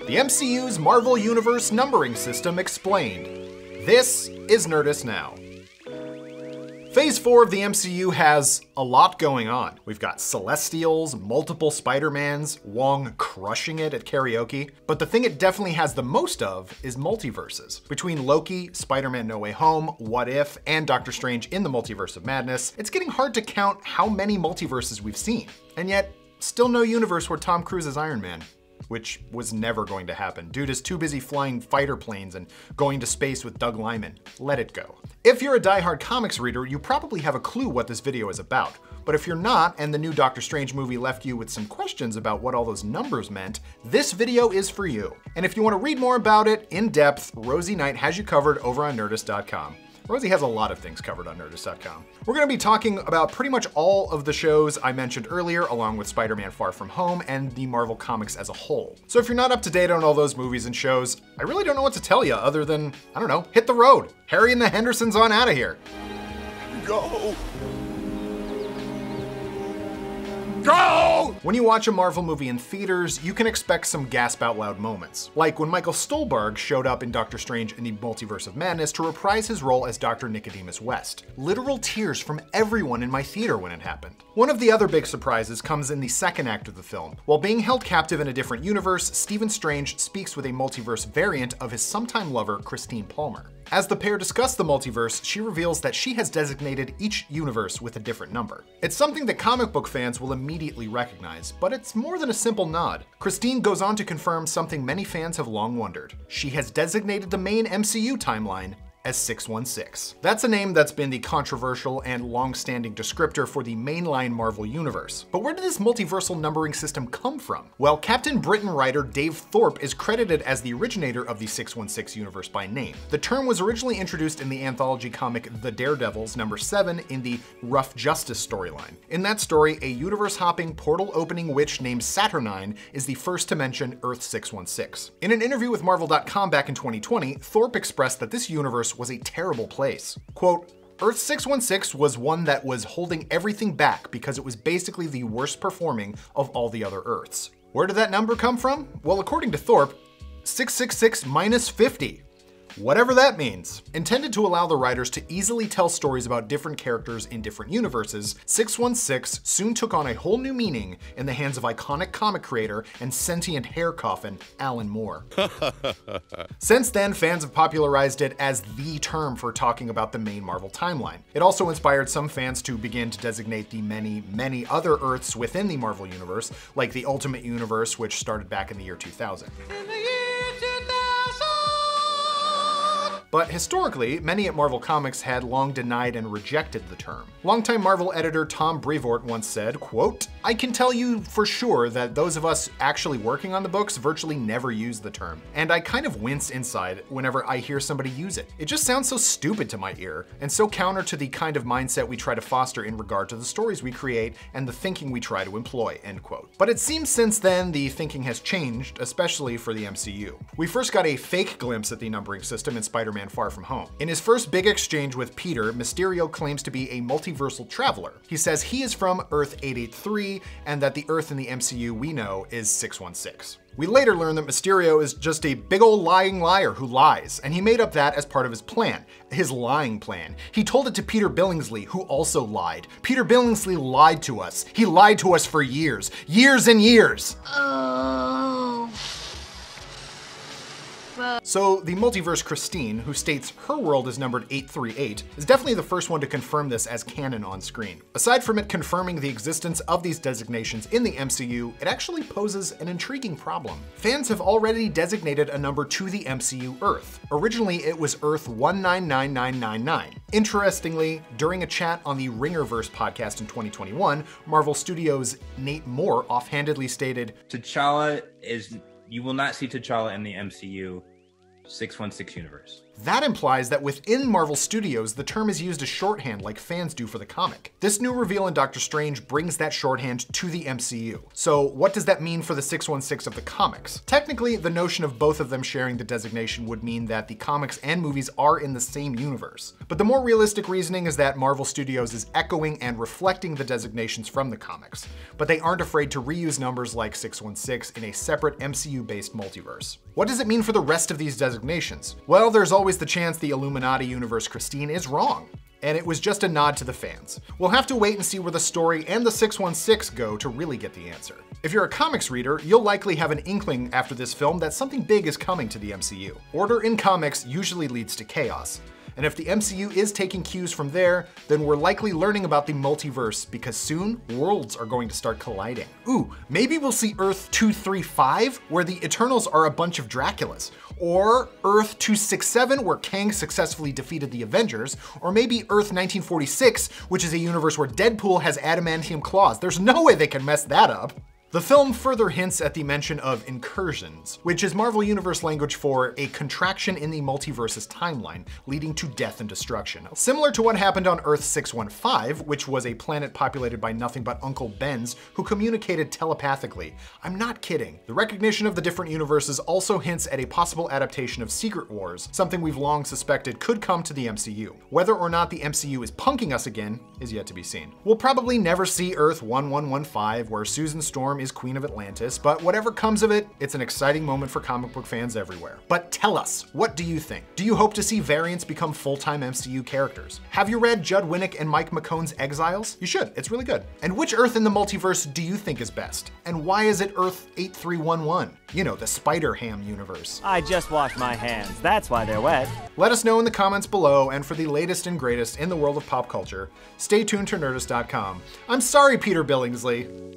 The MCU's Marvel Universe numbering system explained. This is Nerdist Now. Phase 4 of the MCU has a lot going on. We've got Celestials, multiple Spider-Mans, Wong crushing it at karaoke. But the thing it definitely has the most of is multiverses. Between Loki, Spider-Man No Way Home, What If, and Doctor Strange in the Multiverse of Madness, it's getting hard to count how many multiverses we've seen. And yet, still no universe where Tom Cruise is Iron Man. Which was never going to happen. Dude is too busy flying fighter planes and going to space with Doug Liman. Let it go. If you're a diehard comics reader, you probably have a clue what this video is about. But if you're not, and the new Doctor Strange movie left you with some questions about what all those numbers meant, this video is for you. And if you want to read more about it in depth, Rosie Knight has you covered over on Nerdist.com. Rosie has a lot of things covered on Nerdist.com. We're going to be talking about pretty much all of the shows I mentioned earlier, along with Spider-Man Far From Home and the Marvel Comics as a whole. So if you're not up to date on all those movies and shows, I really don't know what to tell you other than, I don't know, hit the road. Harry and the Hendersons on out of here. Go! Go! When you watch a Marvel movie in theaters, you can expect some gasp out loud moments. Like when Michael Stuhlbarg showed up in Doctor Strange in the Multiverse of Madness to reprise his role as Dr. Nicodemus West. Literal tears from everyone in my theater when it happened. One of the other big surprises comes in the second act of the film. While being held captive in a different universe, Stephen Strange speaks with a multiverse variant of his sometime lover, Christine Palmer. As the pair discuss the multiverse, she reveals that she has designated each universe with a different number. It's something that comic book fans will immediately recognize, but it's more than a simple nod. Christine goes on to confirm something many fans have long wondered. She has designated the main MCU timeline as 616. That's a name that's been the controversial and long-standing descriptor for the mainline Marvel universe. But where did this multiversal numbering system come from? Well, Captain Britain writer Dave Thorpe is credited as the originator of the 616 universe by name. The term was originally introduced in the anthology comic The Daredevils #7 in the Rough Justice storyline. In that story, a universe-hopping, portal-opening witch named Saturnine is the first to mention Earth 616. In an interview with Marvel.com back in 2020, Thorpe expressed that this universe was a terrible place. Quote, Earth 616 was one that was holding everything back because it was basically the worst performing of all the other Earths. Where did that number come from? Well, according to Thorpe, 666 minus 50. Whatever that means. Intended to allow the writers to easily tell stories about different characters in different universes, 616 soon took on a whole new meaning in the hands of iconic comic creator and sentient hair coffin, Alan Moore. Since then, fans have popularized it as the term for talking about the main Marvel timeline. It also inspired some fans to begin to designate the many other Earths within the Marvel universe, like the Ultimate Universe, which started back in the year 2000. But historically, many at Marvel Comics had long denied and rejected the term. Longtime Marvel editor Tom Brevoort once said, quote, I can tell you for sure that those of us actually working on the books virtually never use the term, and I kind of wince inside whenever I hear somebody use it. It just sounds so stupid to my ear, and so counter to the kind of mindset we try to foster in regard to the stories we create and the thinking we try to employ, end quote. But it seems since then the thinking has changed, especially for the MCU. We first got a fake glimpse at the numbering system in Spider-Man Far From Home. In his first big exchange with Peter, Mysterio claims to be a multiversal traveler. He says he is from Earth 883 and that the Earth in the MCU we know is 616. We later learn that Mysterio is just a big old lying liar who lies, and he made up that as part of his plan, his lying plan. He told it to Peter Billingsley, who also lied. Peter Billingsley lied to us. He lied to us for years and years. Oh. So the multiverse Christine, who states her world is numbered 838, is definitely the first one to confirm this as canon on screen. Aside from it confirming the existence of these designations in the MCU, it actually poses an intriguing problem. Fans have already designated a number to the MCU Earth. Originally, it was Earth 199999. Interestingly, during a chat on the Ringerverse podcast in 2021, Marvel Studios' Nate Moore offhandedly stated, T'Challa is... You will not see T'Challa in the MCU 616 universe. That implies that within Marvel Studios, the term is used as shorthand like fans do for the comic. This new reveal in Doctor Strange brings that shorthand to the MCU. So what does that mean for the 616 of the comics? Technically, the notion of both of them sharing the designation would mean that the comics and movies are in the same universe. But the more realistic reasoning is that Marvel Studios is echoing and reflecting the designations from the comics, but they aren't afraid to reuse numbers like 616 in a separate MCU-based multiverse. What does it mean for the rest of these designations? Well, there's always the chance the Illuminati universe Christine is wrong, and it was just a nod to the fans. We'll have to wait and see where the story and the 616 go to really get the answer. If you're a comics reader, you'll likely have an inkling after this film that something big is coming to the MCU. Order in comics usually leads to chaos. And if the MCU is taking cues from there, then we're likely learning about the multiverse because soon worlds are going to start colliding. Ooh, maybe we'll see Earth 235 where the Eternals are a bunch of Draculas, or Earth 267 where Kang successfully defeated the Avengers, or maybe Earth 1946, which is a universe where Deadpool has adamantium claws. There's no way they can mess that up. The film further hints at the mention of incursions, which is Marvel Universe language for a contraction in the multiverse's timeline, leading to death and destruction. Similar to what happened on Earth 615, which was a planet populated by nothing but Uncle Bens who communicated telepathically. I'm not kidding. The recognition of the different universes also hints at a possible adaptation of Secret Wars, something we've long suspected could come to the MCU. Whether or not the MCU is punking us again is yet to be seen. We'll probably never see Earth 1115, where Susan Storm is Queen of Atlantis, but whatever comes of it, it's an exciting moment for comic book fans everywhere. But tell us, what do you think? Do you hope to see variants become full-time MCU characters? Have you read Judd Winnick and Mike McKone's Exiles? You should, it's really good. And which Earth in the multiverse do you think is best? And why is it Earth 8311? You know, the Spider-Ham universe. I just washed my hands, that's why they're wet. Let us know in the comments below, and for the latest and greatest in the world of pop culture, stay tuned to Nerdist.com. I'm sorry, Peter Billingsley.